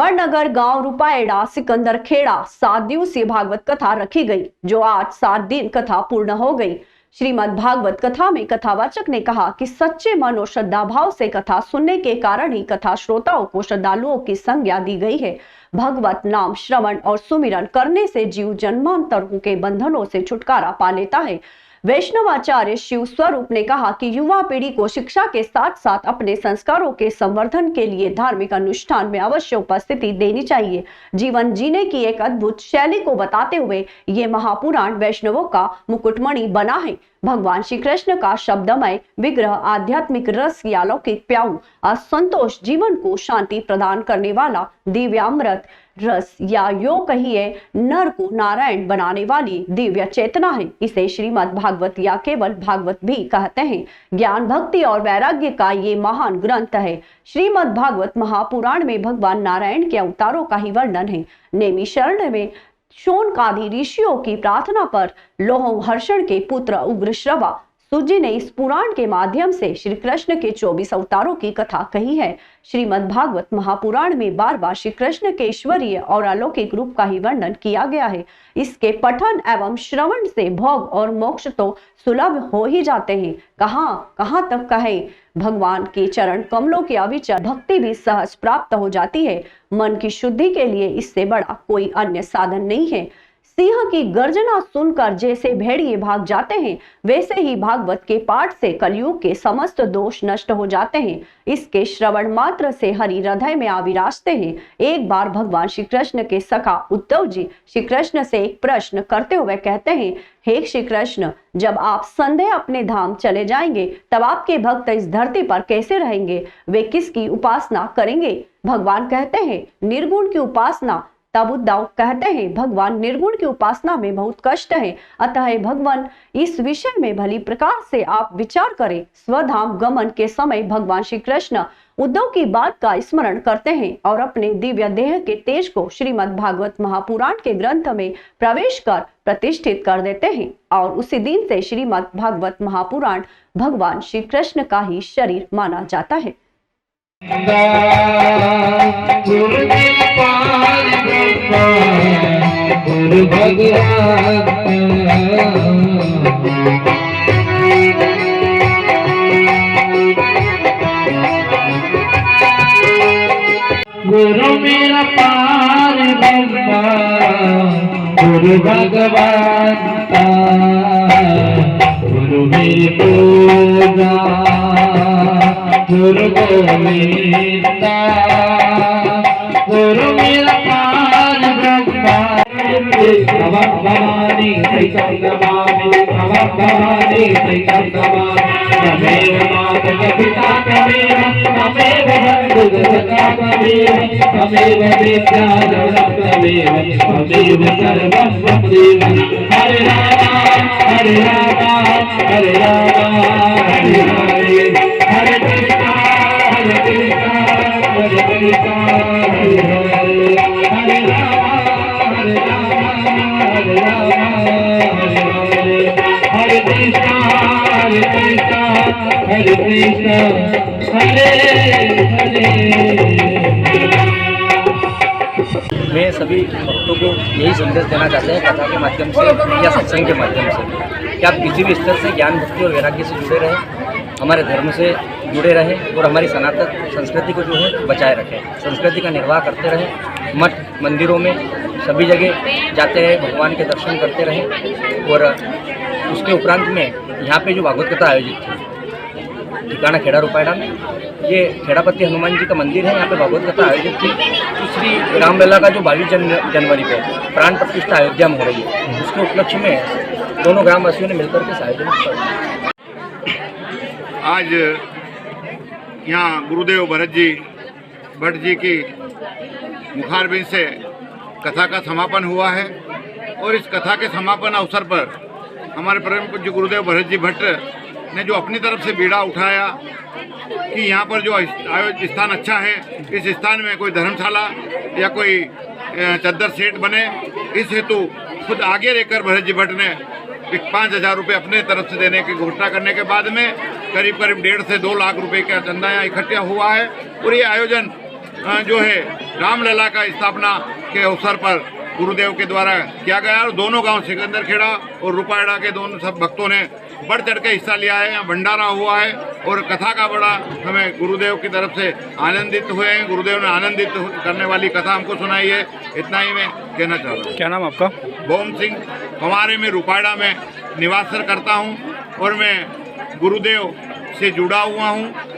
वड़नगर गांव रुपाएड़ा सिकंदर खेड़ा 7 दिवसीय भागवत कथा रखी गई, जो आज 7 दिन कथा पूर्ण हो गई। श्रीमद् भागवत कथा में कथावाचक ने कहा कि सच्चे मन और श्रद्धा भाव से कथा सुनने के कारण ही कथा श्रोताओं को श्रद्धालुओं की संज्ञा दी गई है। भगवत नाम श्रवण और सुमिरन करने से जीव जन्मांतरों के बंधनों से छुटकारा पा लेता है। वैष्णवाचार्य शिव स्वरूप ने कहा कि युवा पीढ़ी को शिक्षा के साथ साथ अपने संस्कारों के संवर्धन के लिए धार्मिक अनुष्ठान में अवश्य उपस्थिति देनी चाहिए। जीवन जीने की एक अद्भुत शैली को बताते हुए ये महापुराण वैष्णवों का मुकुटमणि बना है। भगवान श्री कृष्ण का शब्दमय विग्रह आध्यात्मिक रस की अलौकिक प्याऊ असंतोष जीवन को शांति प्रदान करने वाला दिव्यामृत रस या यो कहिए नर को नारायण बनाने वाली दिव्य चेतना है। इसे श्रीमद् भागवत या केवल भागवत भी कहते हैं। ज्ञान भक्ति और वैराग्य का ये महान ग्रंथ है। श्रीमद् भागवत महापुराण में भगवान नारायण के अवतारों का ही वर्णन है। नेमी शरण में शौनकादि ऋषियों की प्रार्थना पर लोहहर्षण के पुत्र उग्रश्रवा सूजी ने इस पुराण के माध्यम से श्री कृष्ण के 24 अवतारों की कथा कही है। श्रीमद् भागवत महापुराण में बार बार श्री कृष्ण के ईश्वरीय और अलौकिक रूप का ही वर्णन किया गया है। इसके पठन एवं श्रवण से भोग और मोक्ष तो सुलभ हो ही जाते हैं। कहां तक कहे, भगवान के चरण कमलों की अविचल भक्ति भी सहज प्राप्त हो जाती है। मन की शुद्धि के लिए इससे बड़ा कोई अन्य साधन नहीं है। सिंह की गर्जना सुनकर जैसे भेड़िए भाग जाते हैं, वैसे ही भागवत के पाठ से कलयुग के समस्त दोष नष्ट हो जाते हैं। इसके श्रवण मात्र से हरि हृदय में आविराजते हैं। एक बार भगवान श्री कृष्ण के सखा उद्धव जी श्री कृष्ण से एक प्रश्न करते हुए कहते हैं, हे श्री कृष्ण, जब आप संदेह अपने धाम चले जाएंगे तब आपके भक्त इस धरती पर कैसे रहेंगे? वे किसकी उपासना करेंगे? भगवान कहते हैं, निर्गुण की उपासना। तब उद्धव कहते हैं, भगवान निर्गुण की उपासना में बहुत कष्ट है, अतः भगवान इस विषय में भली प्रकार से आप विचार करें। स्वधाम गमन के समय भगवान श्री कृष्ण उद्धव की बात का स्मरण करते हैं और अपने दिव्य देह के तेज को श्रीमद् भागवत महापुराण के ग्रंथ में प्रवेश कर प्रतिष्ठित कर देते हैं और उसी दिन से श्रीमद् भागवत महापुराण भगवान श्री कृष्ण का ही शरीर माना जाता है। गुरु मेरा पार गुरु भगवान गुरु मेरी पूजा गुरु गोविंदा गुरु मेरा पार ब्रह्मा भवानी भवानी तमेव माता पिता तमेव बंधु सखा तमेव विद्या तमेव सर्वं देव। हरे राम हरे राम हरे राम हरे हरे हरे कृष्णा हरे कृष्णा हरे कृष्णा हरे हरे हरे राम हरे राम हरे राम हरे हरे हरे कृष्णा हरे कृष्णा हरे कृष्णा हरे हरे। मैं सभी भक्तों को यही संदेश देना चाहते हैं कथा के माध्यम से या सत्संग के माध्यम से कि आप किसी भी स्तर से ज्ञान भक्ति और वैराग्य से जुड़े रहें, हमारे धर्म से जुड़े रहें और हमारी सनातन संस्कृति को जो है बचाए रखें, संस्कृति का निर्वाह करते रहें। मठ मंदिरों में सभी जगह जाते हैं, भगवान के दर्शन करते रहें। और उसके उपरांत में यहाँ पे जो भागवत कथा आयोजित थी ठिकाना खेड़ा रुपाएड़ा में, ये खेड़ापति हनुमान जी का मंदिर है। यहाँ पे भागवत कथा आयोजित थी। तो श्री रामलला का जो 22 जनवरी पे प्राण प्रतिष्ठा अयोध्या में हो रही है, उसके उपलक्ष्य में दोनों ग्रामवासियों ने मिलकर के आयोजन किया। आज यहाँ गुरुदेव भरत जी भट्ट जी की मुखारबिंद से कथा का समापन हुआ है और इस कथा के समापन अवसर पर हमारे परम पूज्य गुरुदेव भरत जी भट्ट ने जो अपनी तरफ से बीड़ा उठाया कि यहाँ पर जो स्थान अच्छा है, इस स्थान में कोई धर्मशाला या कोई चद्दर सेट बने, इस हेतु खुद आगे रहकर भरत जी भट्ट ने 5,000 रुपये अपने तरफ से देने की घोषणा करने के बाद में करीब 1.5 से 2 लाख रुपए का चंदा यहाँ इकट्ठा हुआ है। और ये आयोजन जो है रामलला का स्थापना के अवसर पर गुरुदेव के द्वारा किया गया और दोनों गांव सिकंदर खेड़ा और रुपाड़ा के दोनों सब भक्तों ने बढ़ चढ़ के हिस्सा लिया है। यहाँ भंडारा हुआ है और कथा का बड़ा हमें गुरुदेव की तरफ से आनंदित हुए हैं। गुरुदेव ने आनंदित करने वाली कथा हमको सुनाई है। इतना ही मैं कहना चाह रहा हूँ। क्या नाम आपका? बोम सिंह, हमारे में रुपाड़ा में निवास करता हूँ और मैं गुरुदेव से जुड़ा हुआ हूँ।